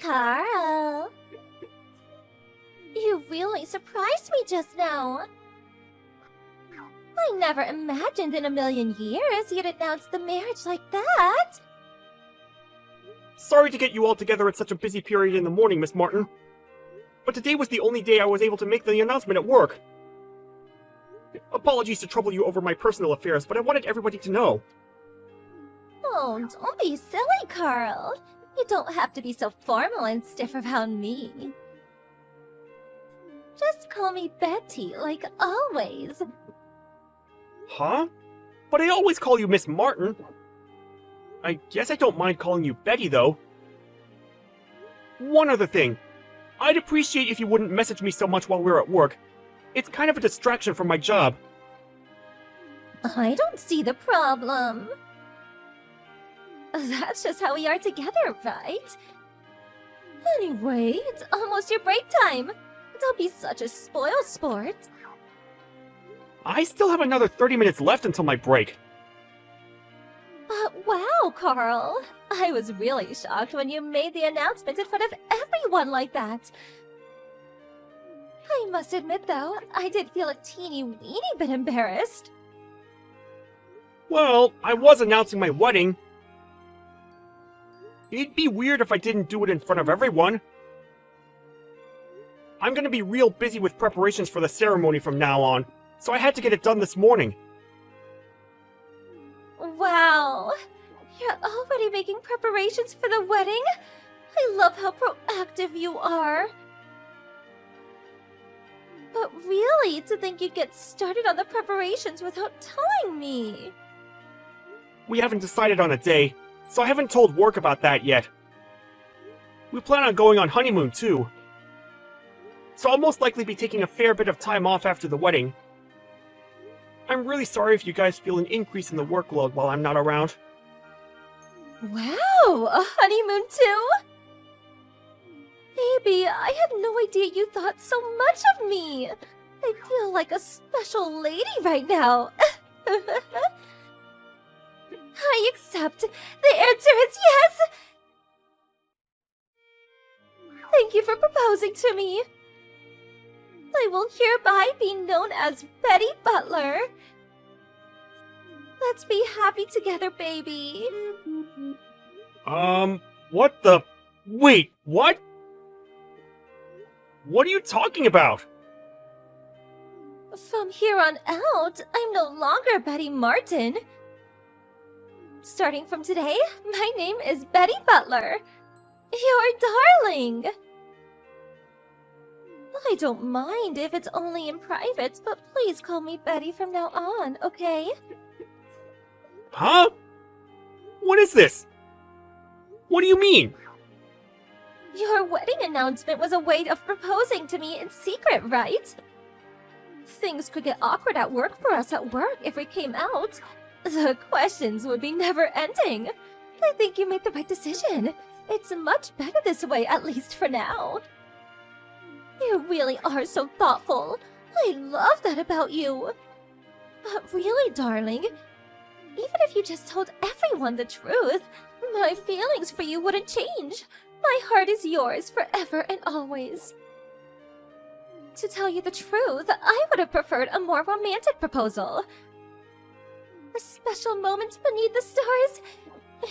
Carl. You really surprised me just now. I never imagined in a million years you'd announce the marriage like that. Sorry to get you all together at such a busy period in the morning, Miss Martin. But today was the only day I was able to make the announcement at work. Apologies to trouble you over my personal affairs, but I wanted everybody to know. Oh, don't be silly, Carl. You don't have to be so formal and stiff around me. Just call me Betty, like always. Huh? But I always call you Miss Martin. I guess I don't mind calling you Betty, though. One other thing. I'd appreciate if you wouldn't message me so much while we're at work. It's kind of a distraction from my job. I don't see the problem. That's just how we are together, right? Anyway, it's almost your break time. Don't be such a spoiled sport. I still have another 30 minutes left until my break. Wow, Carl. I was really shocked when you made the announcement in front of everyone like that. I must admit, though, I did feel a teeny-weeny bit embarrassed. Well, I was announcing my wedding. It'd be weird if I didn't do it in front of everyone. I'm gonna be real busy with preparations for the ceremony from now on, so I had to get it done this morning. Wow! You're already making preparations for the wedding? I love how proactive you are. But really, to think you'd get started on the preparations without telling me. We haven't decided on a day, so I haven't told work about that yet. We plan on going on honeymoon, too. So I'll most likely be taking a fair bit of time off after the wedding. I'm really sorry if you guys feel an increase in the workload while I'm not around. Wow! A honeymoon, too? Baby, I had no idea you thought so much of me. I feel like a special lady right now. I accept. The answer is yes! Thank you for proposing to me. I will hereby be known as Betty Butler. Let's be happy together, baby. What the... Wait, what? What are you talking about? From here on out, I'm no longer Betty Martin. Starting from today, my name is Betty Butler. Your darling. I don't mind if it's only in private, but please call me Betty from now on, okay? Huh? What is this? What do you mean? Your wedding announcement was a way of proposing to me in secret, right? Things could get awkward at work for us at work if we came out. The questions would be never-ending. I think you made the right decision. It's much better this way, at least for now. You really are so thoughtful. I love that about you. But really, darling, even if you just told everyone the truth, my feelings for you wouldn't change. My heart is yours forever and always. To tell you the truth, I would have preferred a more romantic proposal. A special moment beneath the stars,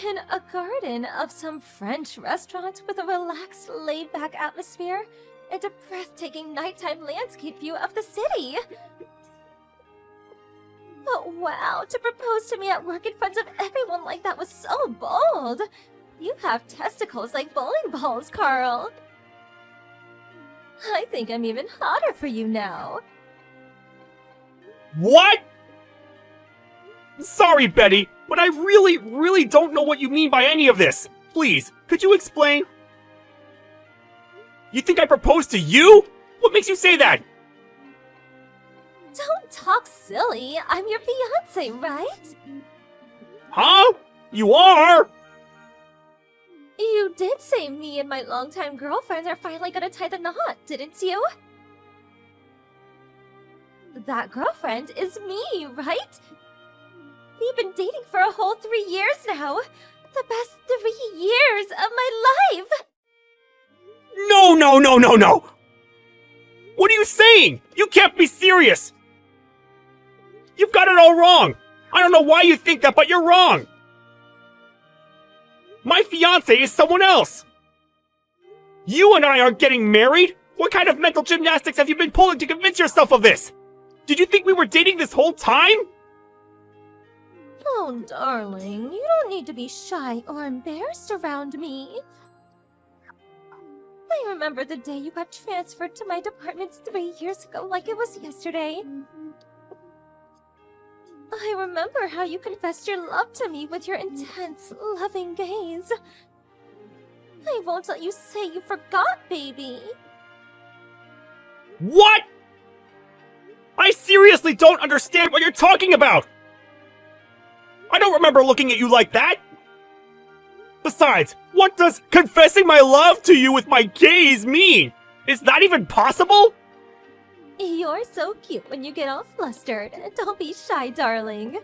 in a garden of some French restaurant with a relaxed, laid-back atmosphere, and a breathtaking nighttime landscape view of the city. But wow, to propose to me at work in front of everyone like that was so bold. You have testicles like bowling balls, Carl. I think I'm even hotter for you now. What? Sorry, Betty, but I really don't know what you mean by any of this. Please, could you explain? You think I proposed to you? What makes you say that? Don't talk silly. I'm your fiancé, right? Huh? You are? You did say me and my longtime girlfriends are finally gonna tie the knot, didn't you? That girlfriend is me, right? We've been dating for a whole 3 years now. The best 3 years of my life! No, no, no, no! What are you saying? You can't be serious! You've got it all wrong! I don't know why you think that, but you're wrong! My fiancé is someone else! You and I aren't getting married? What kind of mental gymnastics have you been pulling to convince yourself of this? Did you think we were dating this whole time? Oh, darling, you don't need to be shy or embarrassed around me. I remember the day you got transferred to my department 3 years ago like it was yesterday. I remember how you confessed your love to me with your intense, loving gaze. I won't let you say you forgot, baby. What? I seriously don't understand what you're talking about! I don't remember looking at you like that! Besides, what does confessing my love to you with my gaze mean? Is that even possible? You're so cute when you get all flustered. Don't be shy, darling.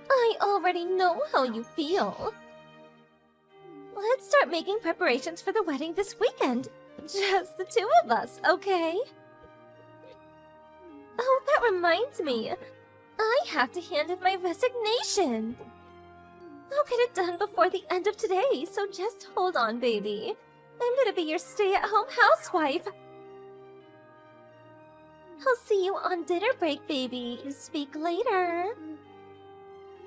I already know how you feel. Let's start making preparations for the wedding this weekend. Just the two of us, okay? Oh, that reminds me. I have to hand in my resignation. I'll get it done before the end of today, so just hold on, baby. I'm gonna be your stay-at-home housewife. I'll see you on dinner break, baby. Speak later.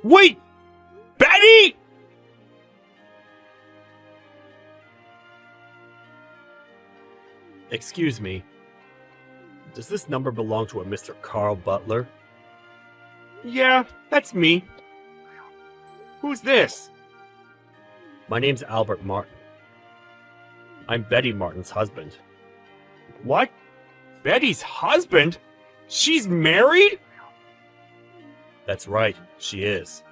Wait! Betty! Excuse me. Does this number belong to a Mr. Carl Butler? Yeah, that's me. Who's this? My name's Albert Martin. I'm Betty Martin's husband. What? Betty's husband? She's married? That's right, she is.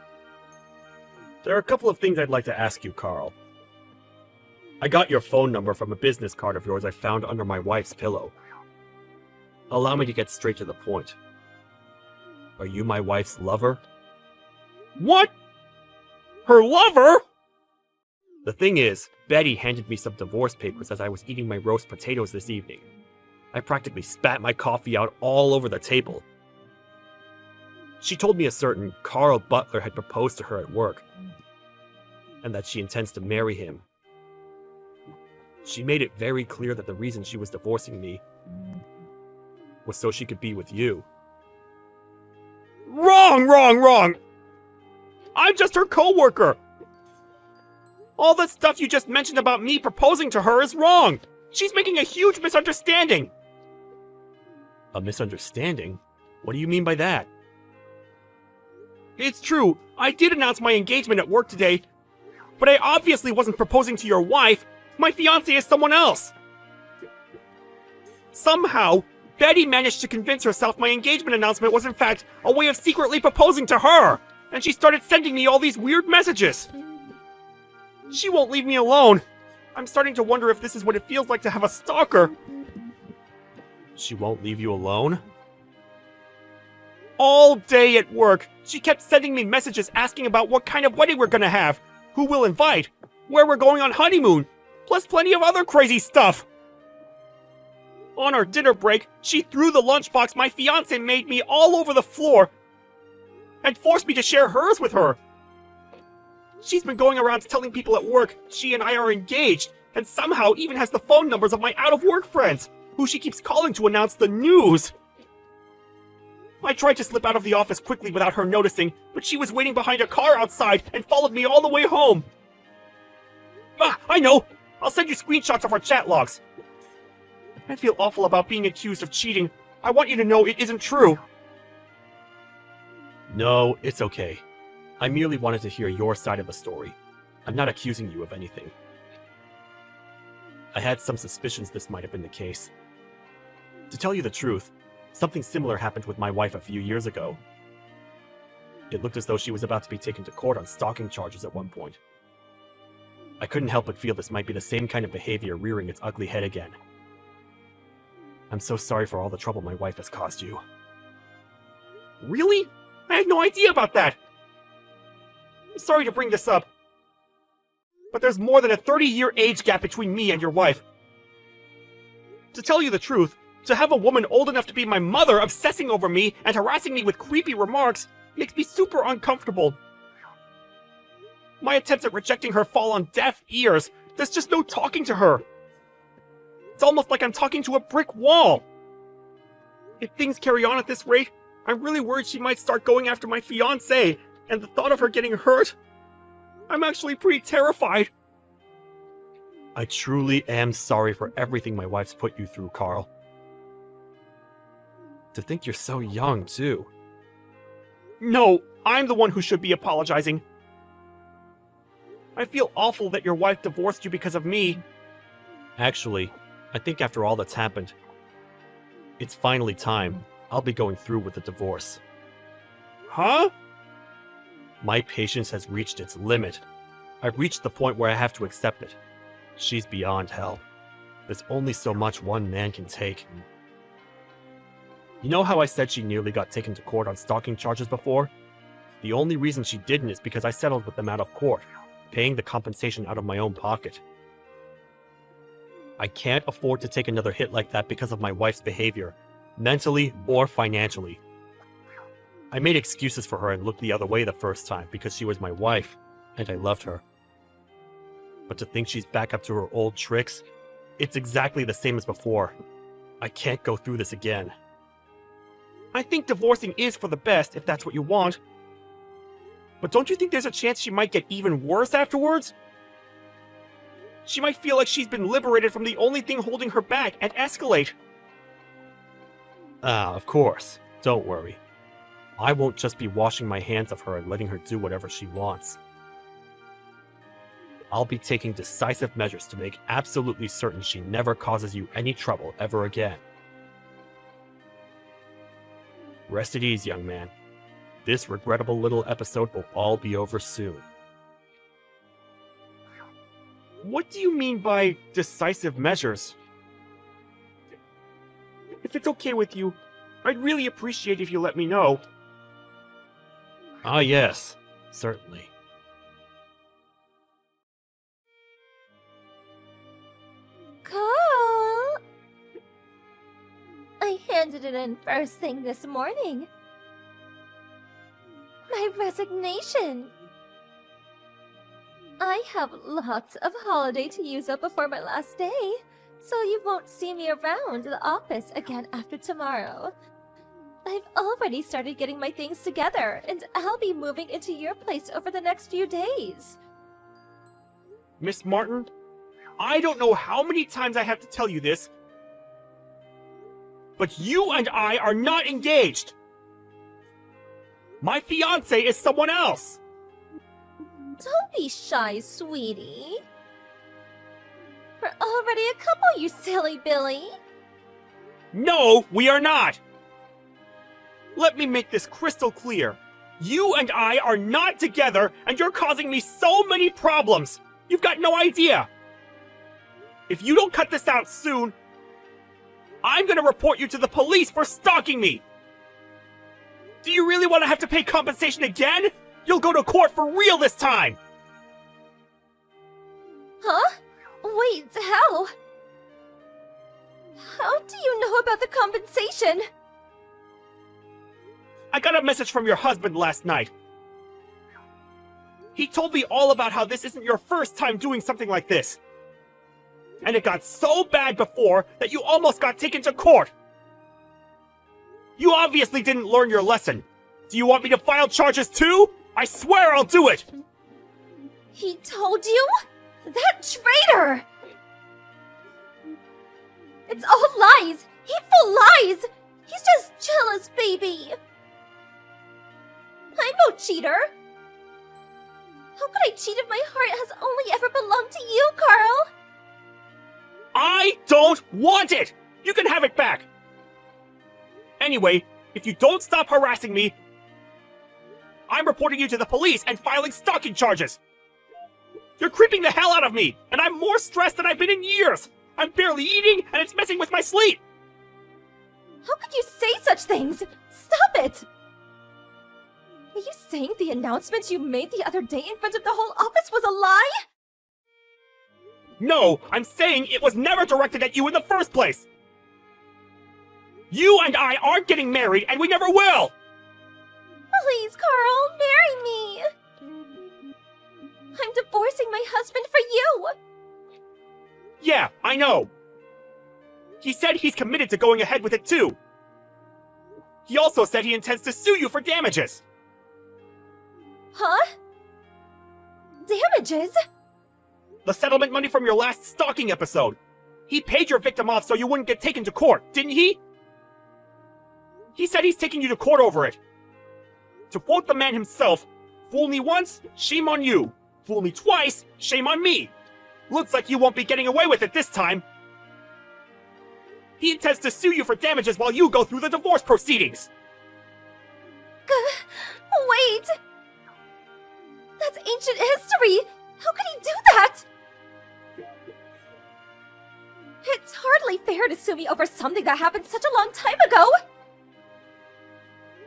There are a couple of things I'd like to ask you, Carl. I got your phone number from a business card of yours I found under my wife's pillow. Allow me to get straight to the point. Are you my wife's lover? What? Her lover? The thing is, Betty handed me some divorce papers as I was eating my roast potatoes this evening. I practically spat my coffee out all over the table. She told me a certain Carl Butler had proposed to her at work, and that she intends to marry him. She made it very clear that the reason she was divorcing me was so she could be with you. Wrong, wrong, wrong! I'm just her co-worker! All that stuff you just mentioned about me proposing to her is wrong! She's making a huge misunderstanding! A misunderstanding? What do you mean by that? It's true, I did announce my engagement at work today, but I obviously wasn't proposing to your wife. My fiancé is someone else! Somehow, Betty managed to convince herself my engagement announcement was in fact a way of secretly proposing to her, and she started sending me all these weird messages. She won't leave me alone. I'm starting to wonder if this is what it feels like to have a stalker. She won't leave you alone? All day at work, she kept sending me messages asking about what kind of wedding we're gonna have, who we'll invite, where we're going on honeymoon, plus plenty of other crazy stuff. On our dinner break, she threw the lunchbox my fiancé made me all over the floor and forced me to share hers with her. She's been going around telling people at work she and I are engaged, and somehow even has the phone numbers of my out-of-work friends, who she keeps calling to announce the news. I tried to slip out of the office quickly without her noticing, but she was waiting behind a car outside and followed me all the way home. Ah, I know! I'll send you screenshots of our chat logs. I feel awful about being accused of cheating. I want you to know it isn't true. No, it's okay. I merely wanted to hear your side of the story. I'm not accusing you of anything. I had some suspicions this might have been the case. To tell you the truth, something similar happened with my wife a few years ago. It looked as though she was about to be taken to court on stalking charges at one point. I couldn't help but feel this might be the same kind of behavior rearing its ugly head again. I'm so sorry for all the trouble my wife has caused you. Really? I had no idea about that! I'm sorry to bring this up, but there's more than a 30-year age gap between me and your wife. To tell you the truth, to have a woman old enough to be my mother obsessing over me and harassing me with creepy remarks makes me super uncomfortable. My attempts at rejecting her fall on deaf ears. There's just no talking to her. It's almost like I'm talking to a brick wall. If things carry on at this rate, I'm really worried she might start going after my fiancé, and the thought of her getting hurt, I'm actually pretty terrified. I truly am sorry for everything my wife's put you through, Carl. To think you're so young, too. No, I'm the one who should be apologizing. I feel awful that your wife divorced you because of me. Actually, I think after all that's happened, it's finally time. I'll be going through with the divorce. Huh? My patience has reached its limit. I've reached the point where I have to accept it. She's beyond hell. There's only so much one man can take. You know how I said she nearly got taken to court on stalking charges before? The only reason she didn't is because I settled with them out of court, paying the compensation out of my own pocket. I can't afford to take another hit like that because of my wife's behavior, mentally or financially. I made excuses for her and looked the other way the first time because she was my wife, and I loved her. But to think she's back up to her old tricks, it's exactly the same as before. I can't go through this again. I think divorcing is for the best, if that's what you want. But don't you think there's a chance she might get even worse afterwards? She might feel like she's been liberated from the only thing holding her back and escalate. Of course. Don't worry. I won't just be washing my hands of her and letting her do whatever she wants. I'll be taking decisive measures to make absolutely certain she never causes you any trouble ever again. Rest at ease, young man. This regrettable little episode will all be over soon. What do you mean by decisive measures? If it's okay with you, I'd really appreciate if you let me know. Ah, yes, certainly. Carl! I handed it in first thing this morning. My resignation. I have lots of holiday to use up before my last day, so you won't see me around the office again after tomorrow. I've already started getting my things together, and I'll be moving into your place over the next few days. Miss Martin, I don't know how many times I have to tell you this, but you and I are not engaged. My fiancé is someone else. Don't be shy, sweetie. We're already a couple, you silly Billy. No, we are not. Let me make this crystal clear. You and I are not together, and you're causing me so many problems. You've got no idea. If you don't cut this out soon, I'm gonna report you to the police for stalking me. Do you really want to have to pay compensation again? You'll go to court for real this time! Huh? Wait, how? How do you know about the compensation? I got a message from your husband last night. He told me all about how this isn't your first time doing something like this. And it got so bad before that you almost got taken to court. You obviously didn't learn your lesson. Do you want me to file charges too? I swear I'll do it! He told you? That traitor! It's all lies! Hateful lies! He's just jealous, baby! I'm no cheater! How could I cheat if my heart has only ever belonged to you, Carl? I don't want it! You can have it back! Anyway, if you don't stop harassing me, I'm reporting you to the police and filing stalking charges! You're creeping the hell out of me, and I'm more stressed than I've been in years! I'm barely eating, and it's messing with my sleep! How could you say such things? Stop it! Are you saying the announcement you made the other day in front of the whole office was a lie? No, I'm saying it was never directed at you in the first place! You and I aren't getting married, and we never will! Please, Carl, marry me! I'm divorcing my husband for you! Yeah, I know. He said he's committed to going ahead with it too. He also said he intends to sue you for damages. Huh? Damages? The settlement money from your last stalking episode. He paid your victim off so you wouldn't get taken to court, didn't he? He said he's taking you to court over it. To quote the man himself, "Fool me once, shame on you. Fool me twice, shame on me. Looks like you won't be getting away with it this time." He intends to sue you for damages while you go through the divorce proceedings. Wait! That's ancient history! How could he do that? It's hardly fair to sue me over something that happened such a long time ago!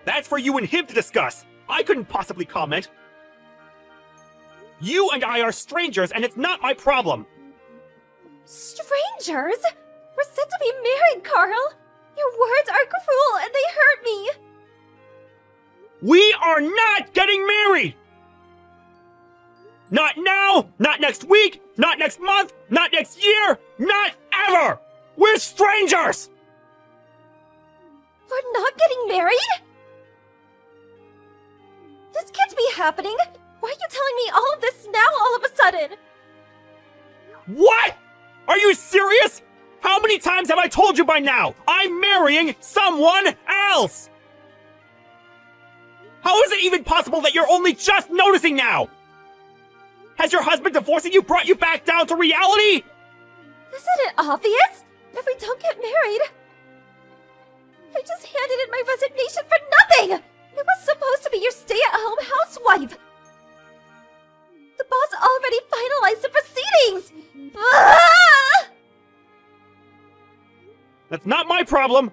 That's for you and him to discuss. I couldn't possibly comment. You and I are strangers, and it's not my problem. Strangers? We're set to be married, Carl! Your words are cruel and they hurt me! We are not getting married! Not now, not next week, not next month, not next year, not ever! We're strangers! We're not getting married? This can't be happening! Why are you telling me all of this now all of a sudden? What? Are you serious? How many times have I told you by now? I'm marrying someone else! How is it even possible that you're only just noticing now? Has your husband divorcing you brought you back down to reality? Isn't it obvious? If we don't get married... I just handed in my resignation for nothing! I was supposed to be your stay-at-home housewife! The boss already finalized the proceedings! Ah! That's not my problem!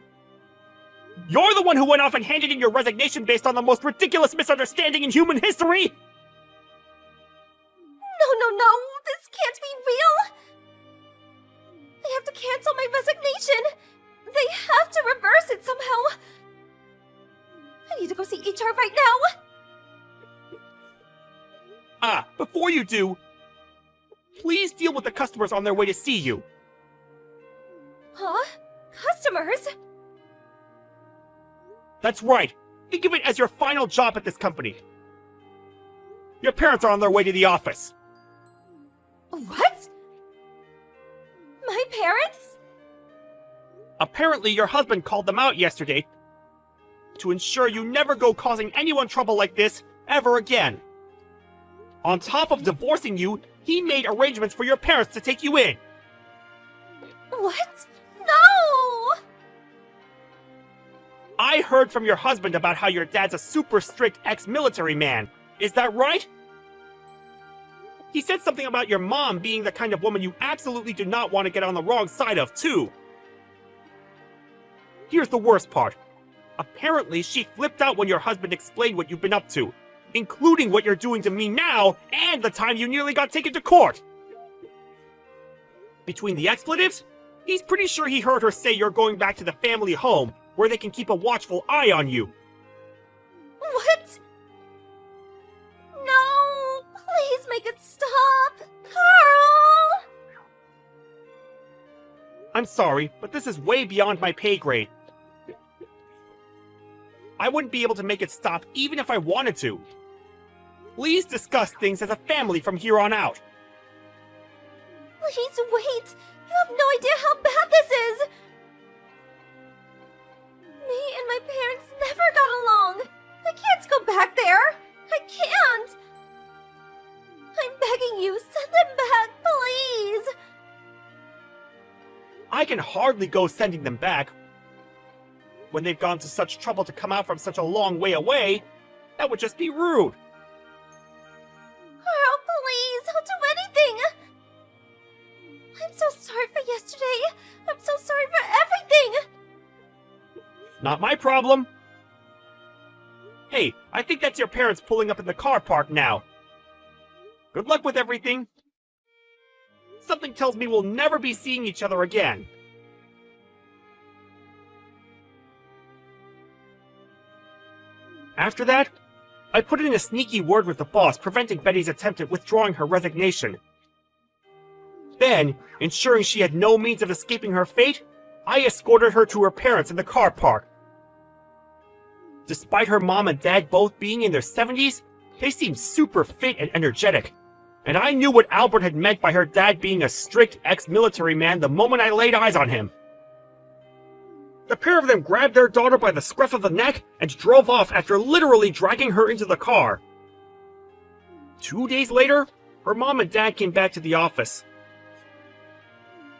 You're the one who went off and handed in your resignation based on the most ridiculous misunderstanding in human history! No, this can't be real! I have to cancel my resignation! They have to reverse it somehow! I need to go see HR right now! Before you do, please deal with the customers on their way to see you. Huh? Customers? That's right. Think of it as your final job at this company. Your parents are on their way to the office. What? My parents? Apparently, your husband called them out yesterday to ensure you never go causing anyone trouble like this ever again. On top of divorcing you, he made arrangements for your parents to take you in. What? No! I heard from your husband about how your dad's a super strict ex-military man. Is that right? He said something about your mom being the kind of woman you absolutely do not want to get on the wrong side of, too. Here's the worst part. Apparently, she flipped out when your husband explained what you've been up to, including what you're doing to me now and the time you nearly got taken to court. Between the expletives, he's pretty sure he heard her say you're going back to the family home where they can keep a watchful eye on you. What? No! Please make it stop! Carl! I'm sorry, but this is way beyond my pay grade. I wouldn't be able to make it stop even if I wanted to. Please discuss things as a family from here on out. Please wait! You have no idea how bad this is! Me and my parents never got along! I can't go back there! I can't! I'm begging you, send them back, please! I can hardly go sending them back. When they've gone to such trouble to come out from such a long way away, that would just be rude. Carl, please, don't do anything! I'm so sorry for yesterday. I'm so sorry for everything! Not my problem. Hey, I think that's your parents pulling up in the car park now. Good luck with everything. Something tells me we'll never be seeing each other again. After that, I put in a sneaky word with the boss, preventing Betty's attempt at withdrawing her resignation. Then, ensuring she had no means of escaping her fate, I escorted her to her parents in the car park. Despite her mom and dad both being in their 70s, they seemed super fit and energetic, and I knew what Albert had meant by her dad being a strict ex-military man the moment I laid eyes on him. The pair of them grabbed their daughter by the scruff of the neck and drove off after literally dragging her into the car. 2 days later, her mom and dad came back to the office.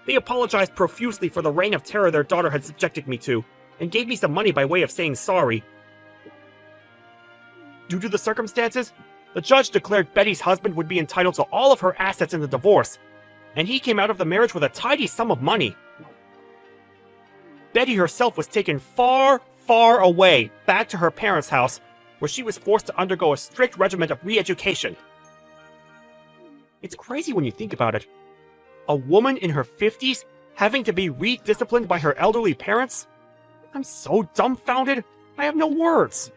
They apologized profusely for the reign of terror their daughter had subjected me to, and gave me some money by way of saying sorry. Due to the circumstances, the judge declared Betty's husband would be entitled to all of her assets in the divorce, and he came out of the marriage with a tidy sum of money. Betty herself was taken far, far away, back to her parents' house, where she was forced to undergo a strict regimen of re-education. It's crazy when you think about it. A woman in her 50s having to be re-disciplined by her elderly parents? I'm so dumbfounded, I have no words.